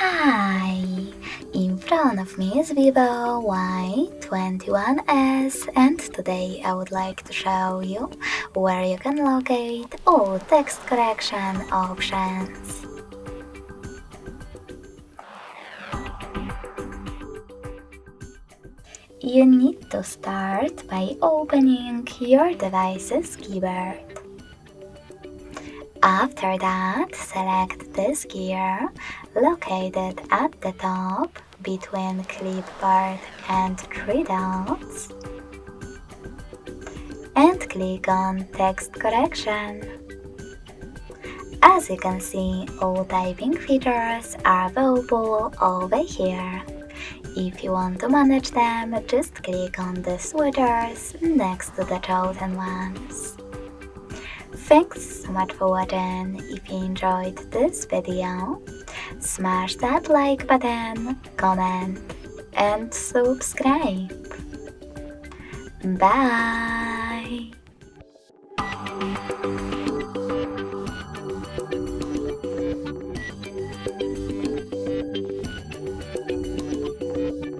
Hi! In front of me is VIVO Y21s, and today I would like to show you where you can locate all text correction options. You need to start by opening your device's keyboard. After that, select this gear located at the top between clipboard and three dots and click on Text Correction. As you can see, all typing features are available over here. If you want to manage them, just click on the switches next to the chosen ones. Thanks so much for watching. If you enjoyed this video, smash that like button, comment and subscribe. Bye!